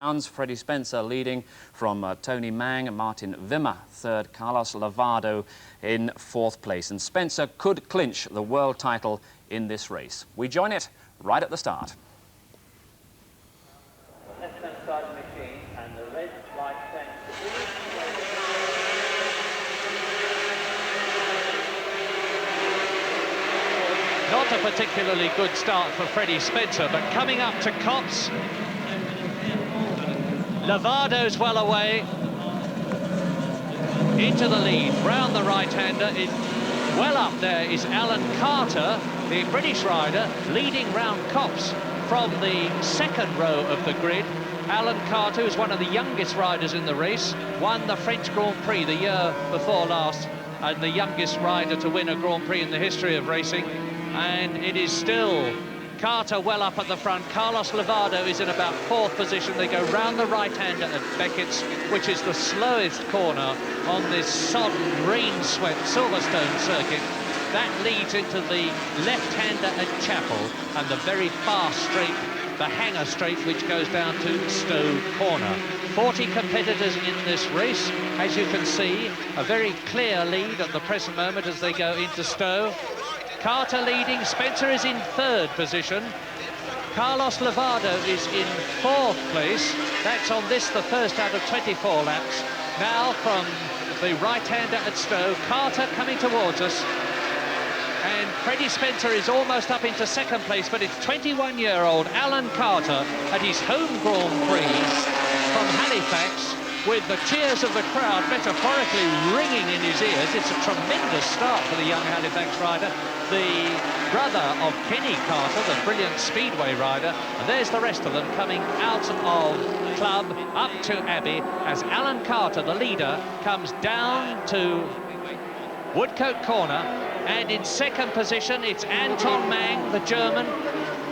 Freddie Spencer leading from Tony Mang and Martin Wimmer third, Carlos Lavado in fourth place. And Spencer could clinch the world title in this race. We join it right at the start. The left-hand side of the machine and the red light tank. Not a particularly good start for Freddie Spencer, but coming up to Copse, Lavado's well away into the lead, round the right-hander. Well up there is Alan Carter, the British rider, leading round Copse from the second row of the grid. Alan Carter is one of the youngest riders in the race, won the French Grand Prix the year before last, and the youngest rider to win a Grand Prix in the history of racing. And it is still Carter well up at the front. Carlos Lavado is in about fourth position. They go round the right-hander at Beckett's, which is the slowest corner on this sodden, rain-swept Silverstone circuit. That leads into the left-hander at Chapel and the very fast straight, the hanger straight, which goes down to Stowe Corner. 40 competitors in this race. As you can see, a very clear lead at the present moment as they go into Stowe. Carter leading, Spencer is in third position. Carlos Lavado is in fourth place. That's on this, the first out of 24 laps. Now from the right-hander at Stowe, Carter coming towards us. And Freddie Spencer is almost up into second place, but it's 21-year-old Alan Carter at his home Grand Prix from Halifax, with the cheers of the crowd metaphorically ringing in his ears. It's a tremendous start for the young Halifax rider, the brother of Kenny Carter, the brilliant speedway rider. And there's the rest of them coming out of Club up to Abbey as Alan Carter, the leader, comes down to Woodcote Corner. And in second position, it's Anton Mang, the German.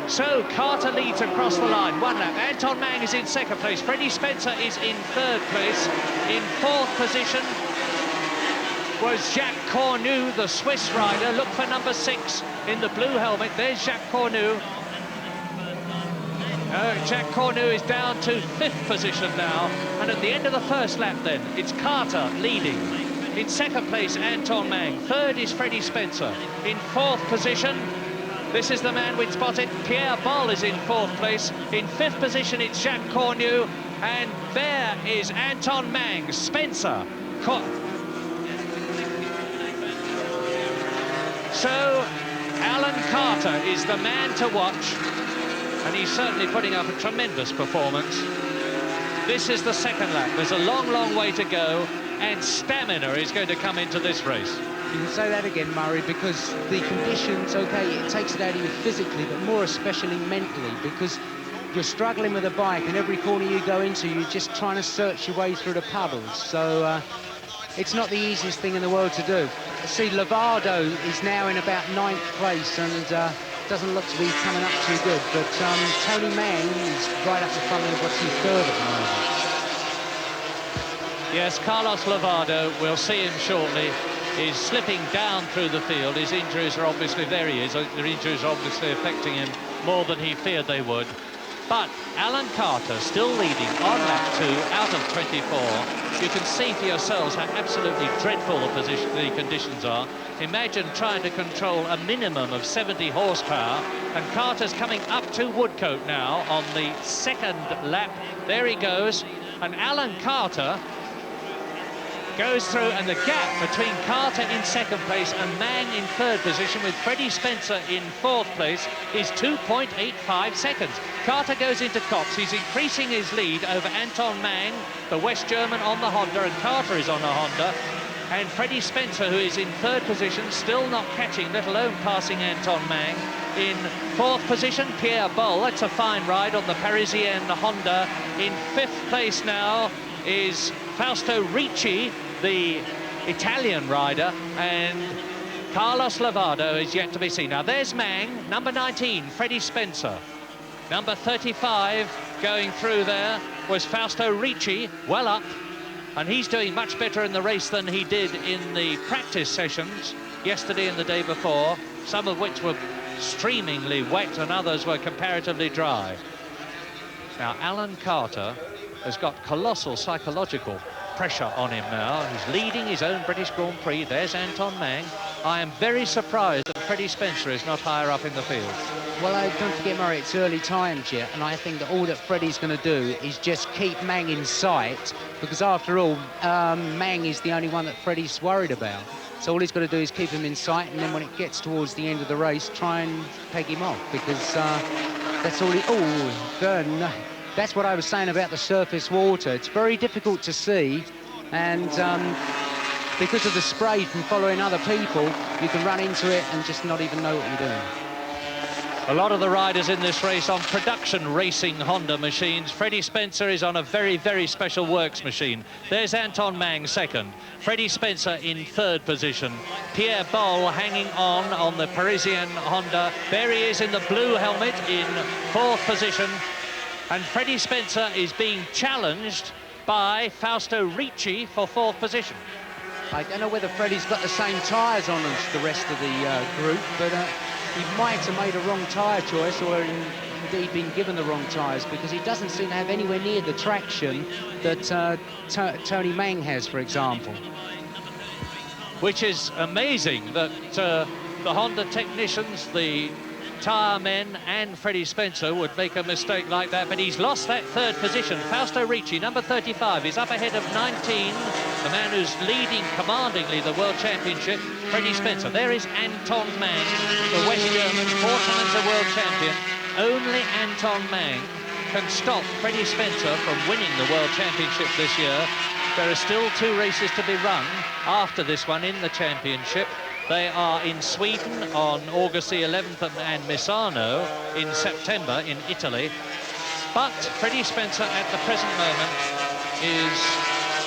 So Carter leads across the line, one lap. Anton Mang is in second place. Freddie Spencer is in third place. In fourth position was Jacques Cornu, the Swiss rider. Look for number 6 in the blue helmet. There's Jacques Cornu. Jacques Cornu is down to fifth position now. And at the end of the first lap then, it's Carter leading. In second place, Anton Mang. Third is Freddie Spencer. In fourth position, this is the man we'd spotted. Pierre Boll is in fourth place. In fifth position, it's Jacques Cornu. And there is Anton Mang. Spencer. So, Alan Carter is the man to watch. And he's certainly putting up a tremendous performance. This is the second lap. There's a long, long way to go. And stamina is going to come into this race. You can say that again, Murray, because the conditions, OK, it takes it out of you physically, but more especially mentally, because you're struggling with a bike, and every corner you go into, you're just trying to search your way through the puddles. So it's not the easiest thing in the world to do. See, Lavado is now in about 9th place and doesn't look to be coming up too good, but Tony Mang is right up the front of what's in third at the moment. Yes, Carlos Lavado, we'll see him shortly, is slipping down through the field. His injuries are obviously, there he is, the injuries are obviously affecting him more than he feared they would. But Alan Carter still leading on lap 2 out of 24. You can see for yourselves how absolutely dreadful the conditions are. Imagine trying to control a minimum of 70 horsepower, and Carter's coming up to Woodcote now on the second lap. There he goes, and Alan Carter goes through, and the gap between Carter in second place and Mang in third position with Freddie Spencer in fourth place is 2.85 seconds. Carter goes into Copse. He's increasing his lead over Anton Mang, the West German, on the Honda, and Carter is on a Honda. And Freddie Spencer, who is in third position, still not catching, let alone passing Anton Mang. In fourth position, Pierre Boll. That's a fine ride on the Parisienne Honda. In fifth place now is Fausto Ricci, the Italian rider, and Carlos Lavado is yet to be seen. Now there's Mang, number 19, Freddie Spencer. Number 35 going through there was Fausto Ricci, well up, and he's doing much better in the race than he did in the practice sessions yesterday and the day before, some of which were streamingly wet and others were comparatively dry. Now Alan Carter has got colossal psychological pressure on him now. He's leading his own British Grand Prix. There's Anton Mang. I am very surprised that Freddie Spencer is not higher up in the field. Well, don't forget, Murray, it's early times yet, and I think that all that Freddie's going to do is just keep Mang in sight, because after all, Mang is the only one that Freddie's worried about. So all he's got to do is keep him in sight, and then when it gets towards the end of the race, try and take him off, because that's all he... Oh, that's what I was saying about the surface water. It's very difficult to see, and because of the spray from following other people, you can run into it and just not even know what you're doing. A lot of the riders in this race on production racing Honda machines. Freddie Spencer is on a very, very special works machine. There's Anton Mang second. Freddie Spencer in third position. Pierre Boll hanging on the Parisian Honda. There he is in the blue helmet in fourth position. And Freddie Spencer is being challenged by Fausto Ricci for fourth position. I don't know whether Freddie's got the same tyres on as the rest of the group, but he might have made a wrong tyre choice, or indeed been given the wrong tyres, because he doesn't seem to have anywhere near the traction that Tony Mang has, for example. Which is amazing that the Honda technicians, the tyre men and Freddie Spencer would make a mistake like that, but he's lost that third position. Fausto Ricci, number 35, is up ahead of 19, the man who's leading commandingly the World Championship, Freddie Spencer. There is Anton Mang, the West German, 4 times a world champion. Only Anton Mang can stop Freddie Spencer from winning the World Championship this year. There are still 2 races to be run after this one in the championship. They are in Sweden on August the 11th and Misano in September in Italy. But Freddie Spencer at the present moment is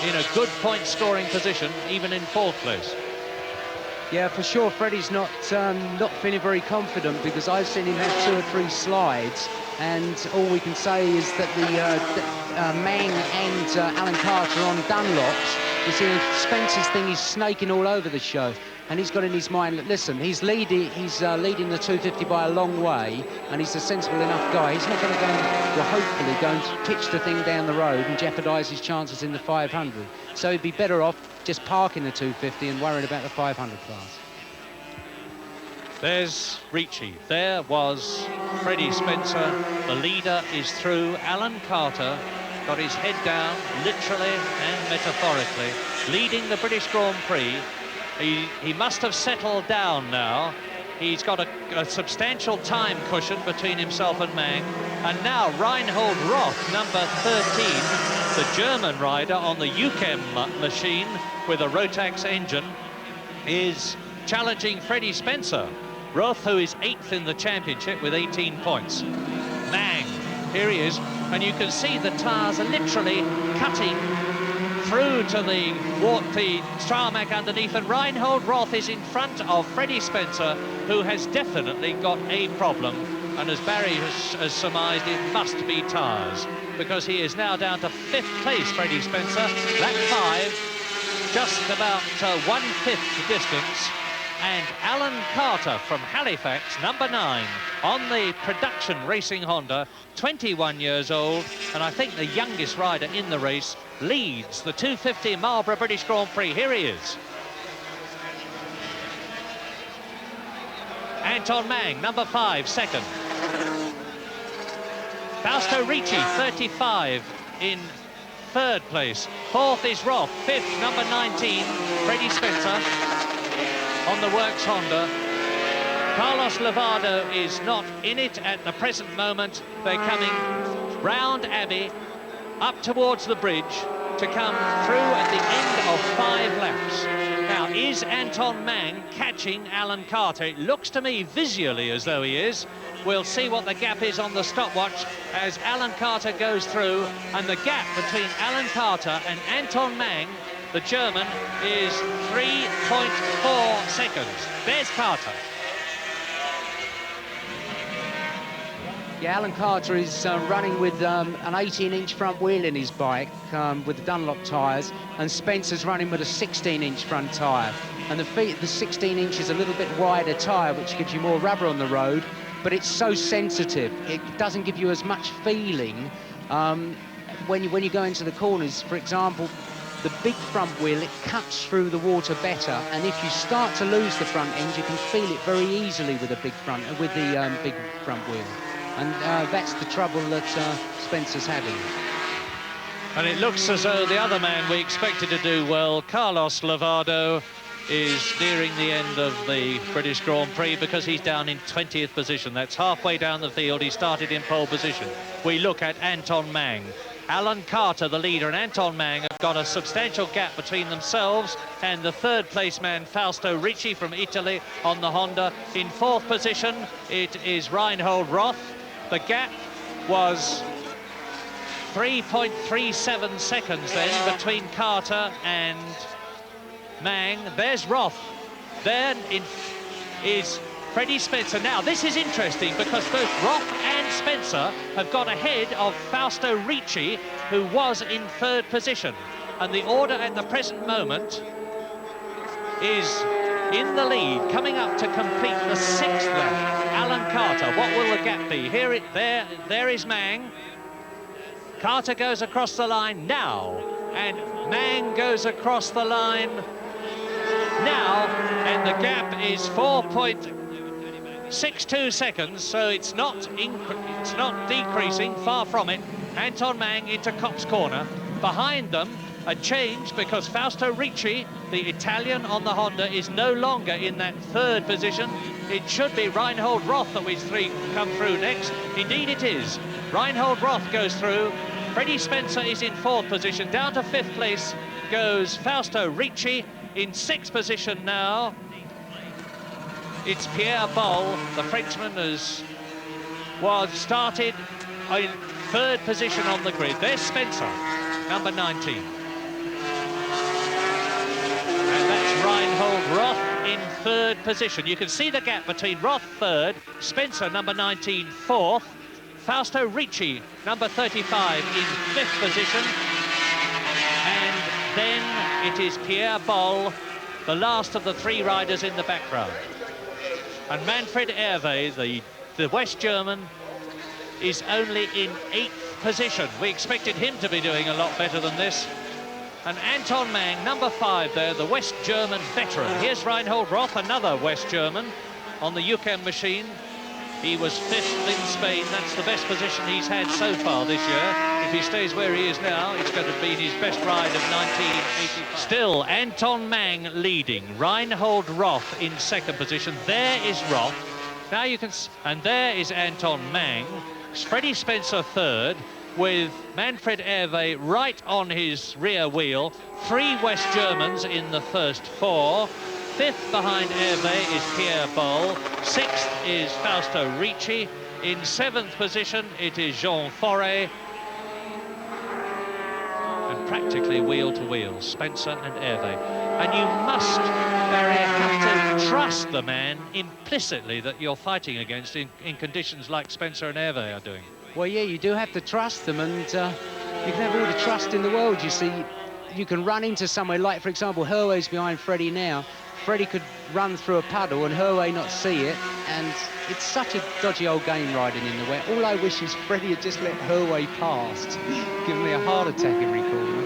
in a good point-scoring position, even in fourth place. Yeah, for sure, Freddie's not feeling very confident, because I've seen him have 2 or 3 slides, and all we can say is that the Mang and Alan Carter on Dunlops. You see, Spencer's thing is snaking all over the show, and he's got in his mind that, listen, he's leading the 250 by a long way, and he's a sensible enough guy. He's not going to go, well, hopefully, go and pitch the thing down the road and jeopardise his chances in the 500. So he'd be better off just parking the 250 and worrying about the 500 class. There's Ricci. There was Freddie Spencer. The leader is through. Alan Carter got his head down, literally and metaphorically, leading the British Grand Prix. He must have settled down now. He's got a substantial time cushion between himself and Mang. And now Reinhold Roth, number 13, the German rider on the UChem machine with a Rotax engine, is challenging Freddie Spencer. Roth, who is 8th in the championship with 18 points. Mang, here he is, and you can see the tyres are literally cutting through to the tarmac underneath, and Reinhold Roth is in front of Freddie Spencer, who has definitely got a problem, and as Barry has surmised, it must be tyres, because he is now down to 5th place, Freddie Spencer. Lap 5, just about 1/5 the distance. And Alan Carter from Halifax, number 9, on the production racing Honda, 21 years old, and I think the youngest rider in the race, leads the 250 Marlborough British Grand Prix. Here he is. Anton Mang, number 5, second. Fausto Ricci, 35, in third place. Fourth is Roth. Fifth, number 19, Freddie Spencer on the Works Honda. Carlos Lavado is not in it at the present moment. They're coming round Abbey, up towards the bridge, to come through at the end of 5 laps. Now, is Anton Mang catching Alan Carter? It looks to me visually as though he is. We'll see what the gap is on the stopwatch as Alan Carter goes through, and the gap between Alan Carter and Anton Mang, the German, is 3.4 seconds. There's Carter. Yeah, Alan Carter is running with an 18-inch front wheel in his bike with the Dunlop tyres, and Spencer's running with a 16-inch front tyre. And the 16 inch is a little bit wider tyre, which gives you more rubber on the road, but it's so sensitive. It doesn't give you as much feeling when you go into the corners, for example, the big front wheel, it cuts through the water better, and if you start to lose the front end, you can feel it very easily with the big front wheel, and that's the trouble that Spencer's having. And it looks as though the other man we expected to do well, Carlos Lavado, is nearing the end of the British Grand Prix because he's down in 20th position. That's halfway down the field. He started in pole position. We look at Anton Mang. Alan Carter, the leader, and Anton Mang have got a substantial gap between themselves and the third place man, Fausto Ricci from Italy on the Honda. In fourth position, it is Reinhold Roth. The gap was 3.37 seconds then between Carter and Mang. There's Roth. Then is Freddie Spencer. Now, this is interesting because both Roth and Spencer have got ahead of Fausto Ricci, who was in third position. And the order at the present moment is in the lead, coming up to complete the sixth lap, Alan Carter. What will the gap be? There is Mang. Carter goes across the line now, and Mang goes across the line now, and the gap is 4.62 seconds, so it's not decreasing, far from it. Anton Mang into Kopp's corner. Behind them, a change because Fausto Ricci, the Italian on the Honda, is no longer in that third position. It should be Reinhold Roth that we three come through next. Indeed it is. Reinhold Roth goes through. Freddie Spencer is in fourth position. Down to fifth place goes Fausto Ricci. In sixth position now, it's Pierre Boll. The Frenchman was started in third position on the grid. There's Spencer, number 19. And that's Reinhold Roth in third position. You can see the gap between Roth third, Spencer number 19 fourth, Fausto Ricci number 35 in fifth position, and then it is Pierre Boll, the last of the three riders in the background. And Manfred Hervé, the West German, is only in eighth position. We expected him to be doing a lot better than this. And Anton Mang, number 5 there, the West German veteran. Here's Reinhold Roth, another West German, on the UCAM machine. He was 5th in Spain. That's the best position he's had so far this year. If he stays where he is now, it's going to be his best ride of 1985. Still, Anton Mang leading. Reinhold Roth in second position. There is Roth. Now you can... And there is Anton Mang. Freddie Spencer third, with Manfred Hervé right on his rear wheel. 3 West Germans in the first 4. 5th behind Hervé is Pierre Boll. 6th is Fausto Ricci. In 7th position, it is Jean Forêt. And practically wheel to wheel, Spencer and Hervé. And you must, Barry, have to trust the man implicitly that you're fighting against in conditions like Spencer and Hervé are doing. Well, yeah, you do have to trust them, and you can have all the trust in the world. You see, you can run into somewhere like, for example, Hervé's behind Freddie now. Freddie could run through a puddle and Hervé not see it, and it's such a dodgy old game riding in the wet. All I wish is Freddie had just let Hervé past, giving me a heart attack every corner.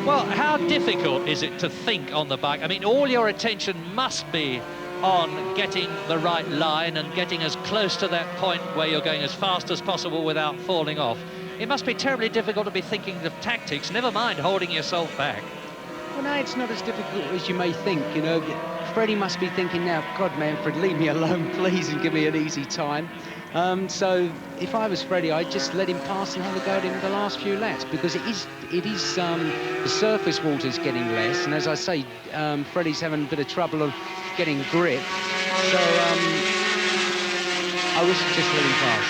Well, how difficult is it to think on the bike? I mean, all your attention must be on getting the right line and getting as close to that point where you're going as fast as possible without falling off. It must be terribly difficult to be thinking of tactics, never mind holding yourself back. Well, no, it's not as difficult as you may think, you know. Freddie must be thinking now, God, Manfred, leave me alone, please, and give me an easy time. So if I was Freddie, I'd just let him pass and have a go at him the last few laps, because it is the surface water's getting less, and as I say, Freddie's having a bit of trouble of getting grip. So I wish he'd just let him pass.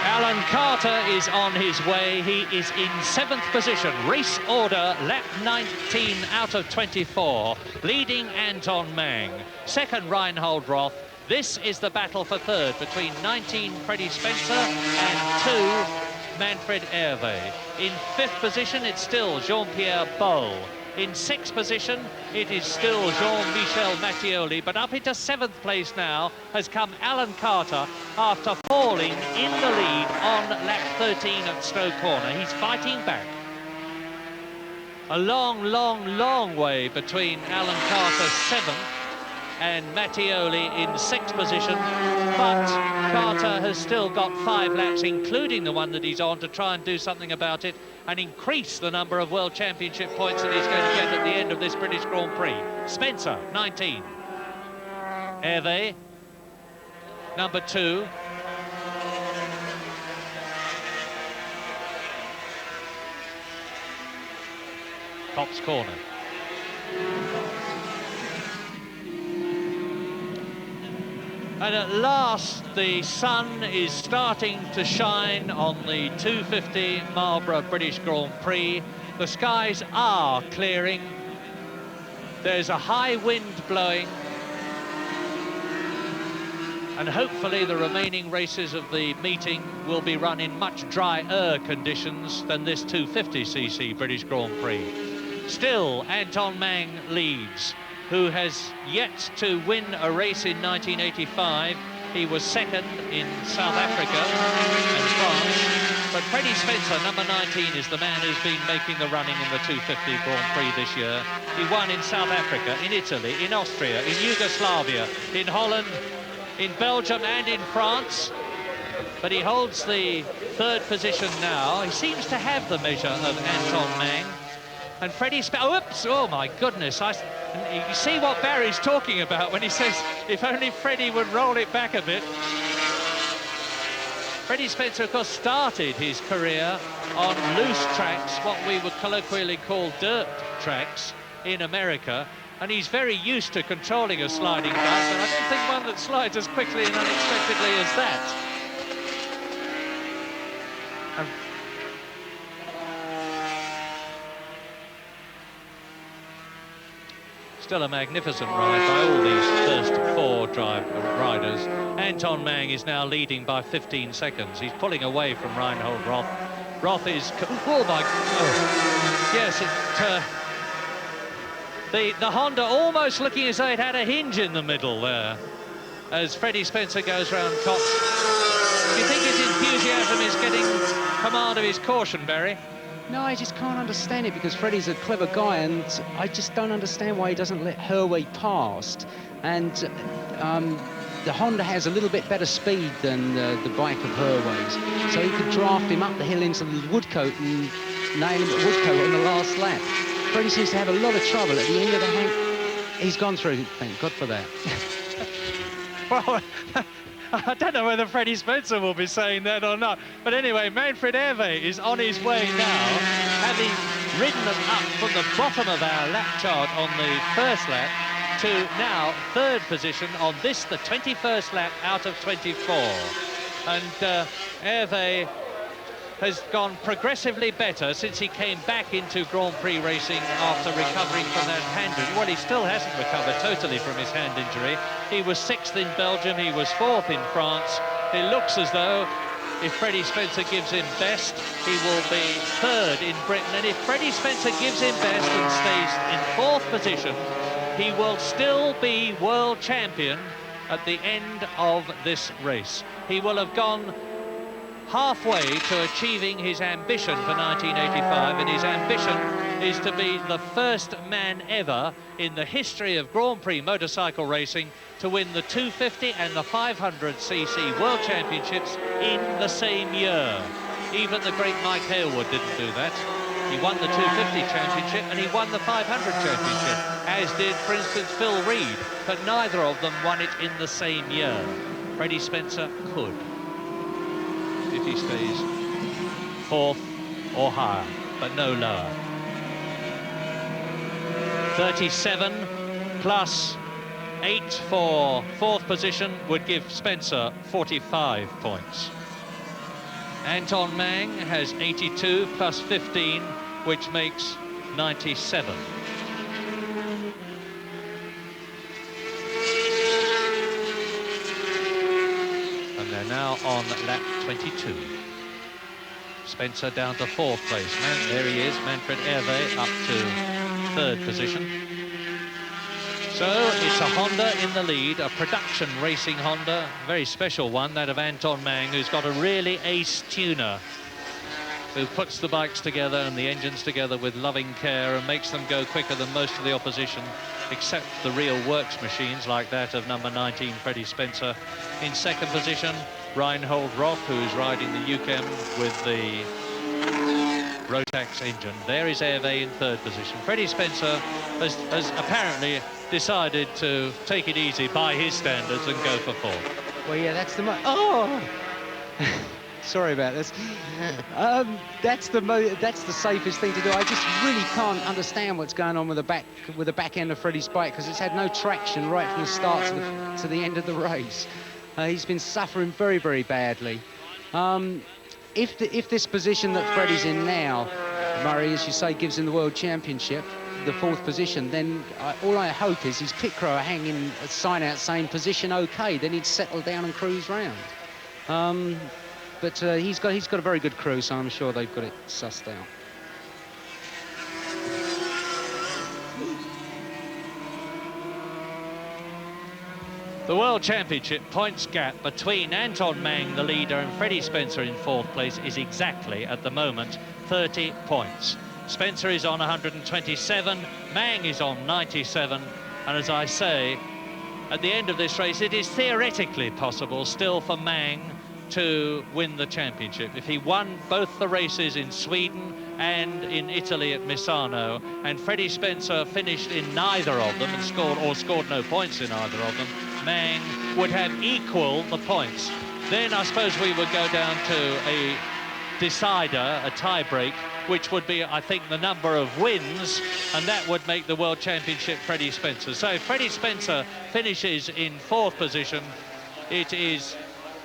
Alan Carter is on his way. He is in 7th position. Race order, lap 19 out of 24. Leading Anton Mang. 2nd, Reinhold Roth. This is the battle for 3rd between 19, Freddie Spencer, and 2, Manfred Hervé. In 5th position, it's still Jean-Pierre Boll. In 6th position, it is still Jean-Michel Mattioli, but up into 7th place now has come Alan Carter after falling in the lead on lap 13 at Stowe Corner. He's fighting back. A long, long, long way between Alan Carter 7th and Mattioli in 6th position, but Carter has still got 5 laps, including the one that he's on, to try and do something about it and increase the number of World Championship points that he's going to get at the end of this British Grand Prix. Spencer, 19. Hervé, number 2. Copse Corner. And at last, the sun is starting to shine on the 250 Marlborough British Grand Prix. The skies are clearing. There's a high wind blowing. And hopefully the remaining races of the meeting will be run in much drier conditions than this 250cc British Grand Prix. Still, Anton Mang leads, who has yet to win a race in 1985. He was 2nd in South Africa and France. But Freddie Spencer, number 19, is the man who's been making the running in the 250 Grand Prix this year. He won in South Africa, in Italy, in Austria, in Yugoslavia, in Holland, in Belgium and in France. But he holds the 3rd position now. He seems to have the measure of Anton Mang. And Freddie Spencer, oops, oh my goodness. And you see what Barry's talking about when he says, if only Freddie would roll it back a bit. Freddie Spencer, of course, started his career on loose tracks, what we would colloquially call dirt tracks in America. And he's very used to controlling a sliding bus, and I don't think one that slides as quickly and unexpectedly as that. And still a magnificent ride by all these first 4 riders. Anton Mang is now leading by 15 seconds. He's pulling away from Reinhold Roth. Roth is... Oh, my... Oh. Yes, the Honda almost looking as though it had a hinge in the middle there as Freddie Spencer goes round Copse. Do you think his enthusiasm is getting command of his caution, Barry? No, I just can't understand it, because Freddie's a clever guy, and I just don't understand why he doesn't let Herway past. And the Honda has a little bit better speed than the bike of Herway's, so he could draft him up the hill into the Woodcote and nail him at Woodcote on the last lap. Freddie seems to have a lot of trouble at the end of the hang. He's gone through, thank God for that. Well, I don't know whether Freddie Spencer will be saying that or not. But anyway, Manfred Hervé is on his way now, having ridden them up from the bottom of our lap chart on the 1st lap to now 3rd position on this, the 21st lap out of 24. And Hervé has gone progressively better since he came back into Grand Prix racing after recovering from that hand injury. Well, he still hasn't recovered totally from his hand injury. He was 6th in Belgium, he was 4th in France. It looks as though if Freddie Spencer gives him best, he will be 3rd in Britain. And if Freddie Spencer gives him best and stays in 4th position, he will still be world champion at the end of this race. He will have gone halfway to achieving his ambition for 1985, and his ambition is to be the first man ever in the history of Grand Prix motorcycle racing to win the 250 and the 500cc World Championships in the same year. Even the great Mike Harewood didn't do that. He won the 250 championship and he won the 500 championship, as did, for instance, Phil Reed, but neither of them won it in the same year. Freddie Spencer could, if he stays 4th or higher, but no lower. 37 plus 8 for 4th position would give Spencer 45 points. Anton Mang has 82 plus 15, which makes 97. And they're now on lap 22. Spencer down to 4th place. There he is, Manfred Hervé up to third position. So it's a Honda in the lead, a production racing Honda, very special one, that of Anton Mang, who's got a really ace tuner, who puts the bikes together and the engines together with loving care and makes them go quicker than most of the opposition, except the real works machines like that of number 19, Freddie Spencer. In second position, Reinhold Roth, who's riding the UChem with the Rotax engine. There is Hervé in third position. Freddie Spencer has apparently decided to take it easy by his standards and go for fourth. Well, yeah, that's the oh. Sorry about this. That's the safest thing to do. I just really can't understand what's going on with the back end of Freddie's bike, because it's had no traction right from the start to the end of the race. He's been suffering very, very badly. If this position that Freddie's in now, Murray, as you say, gives him the World Championship, the fourth position, then all I hope is his pit crew are hanging a sign out saying position okay, then he'd settle down and cruise round. But he's got a very good crew, so I'm sure they've got it sussed out. The World Championship points gap between Anton Mang, the leader, and Freddie Spencer in fourth place is exactly, at the moment, 30 points. Spencer is on 127, Mang is on 97, and as I say, at the end of this race, it is theoretically possible still for Mang to win the championship. If he won both the races in Sweden and in Italy at Misano, and Freddie Spencer finished in neither of them and scored no points in either of them, Mang would have equal the points. Then I suppose we would go down to a decider, a tie-break, which would be, I think, the number of wins, and that would make the World Championship Freddie Spencer. So if Freddie Spencer finishes in fourth position, it is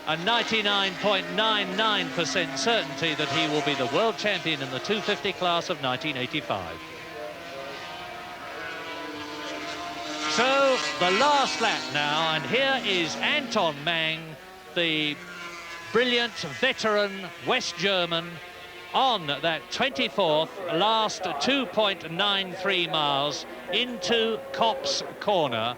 a 99.99% certainty that he will be the world champion in the 250 class of 1985. So the last lap now, and here is Anton Mang, the brilliant veteran West German, on that 24th, last 2.93 miles into Kopp's Corner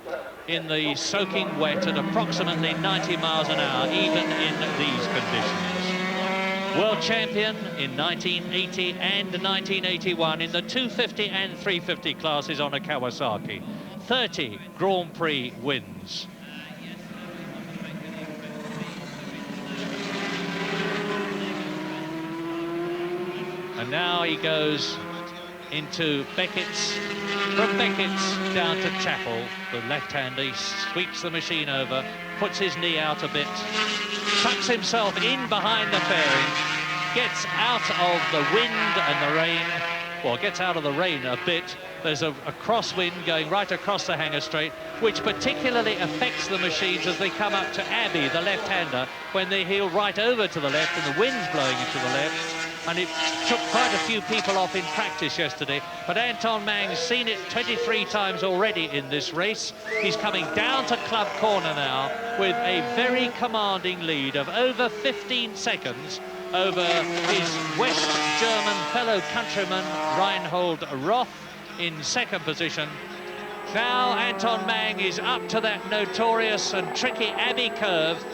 in the soaking wet at approximately 90 miles an hour, even in these conditions. World champion in 1980 and 1981 in the 250 and 350 classes on a Kawasaki. 30 Grand Prix wins. And now he goes into Beckett's, from Beckett's down to Chapel, the left-hander. He sweeps the machine over, puts his knee out a bit, tucks himself in behind the fairing, gets out of the wind and the rain, well, gets out of the rain a bit. There's a crosswind going right across the Hanger Straight, which particularly affects the machines as they come up to Abbey, the left-hander, when they heel right over to the left and the wind's blowing into the left. And it took quite a few people off in practice yesterday. But Anton Mang's seen it 23 times already in this race. He's coming down to Club Corner now with a very commanding lead of over 15 seconds over his West German fellow countryman Reinhold Roth in second position. Now Anton Mang is up to that notorious and tricky Abbey curve.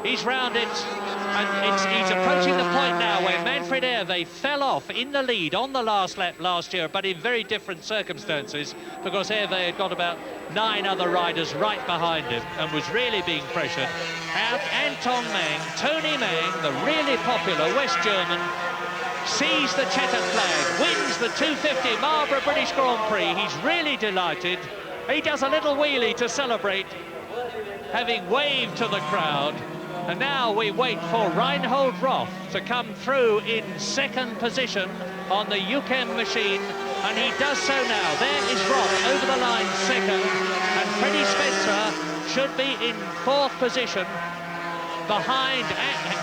He's round it, and he's approaching the point now where Manfred Hervé fell off in the lead on the last lap last year, but in very different circumstances, because Hervé had got about 9 other riders right behind him and was really being pressured. Out Anton Mang, Tony Mang, the really popular West German, sees the checkered flag, wins the 250 Marlborough British Grand Prix. He's really delighted. He does a little wheelie to celebrate, having waved to the crowd. And now we wait for Reinhold Roth to come through in second position on the UChem machine, and he does so now. There is Roth over the line second, and Freddie Spencer should be in fourth position behind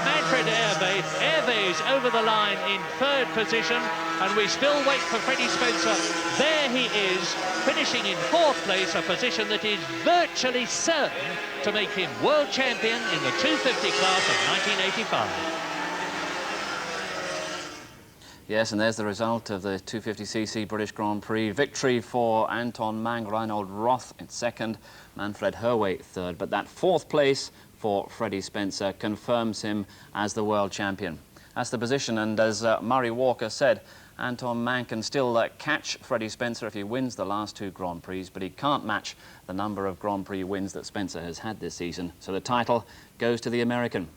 Manfred Hervé. Hervé is over the line in third position, and we still wait for Freddie Spencer. There he is, finishing in fourth place, a position that is virtually certain to make him world champion in the 250 class of 1985. Yes, and there's the result of the 250cc British Grand Prix. Victory for Anton Mang, Reinhold Roth in second, Manfred Herway third. But that fourth place for Freddie Spencer confirms him as the world champion. That's the position, and as Murray Walker said, Anton Mang can still catch Freddie Spencer if he wins the last two Grand Prix, but he can't match the number of Grand Prix wins that Spencer has had this season. So the title goes to the American.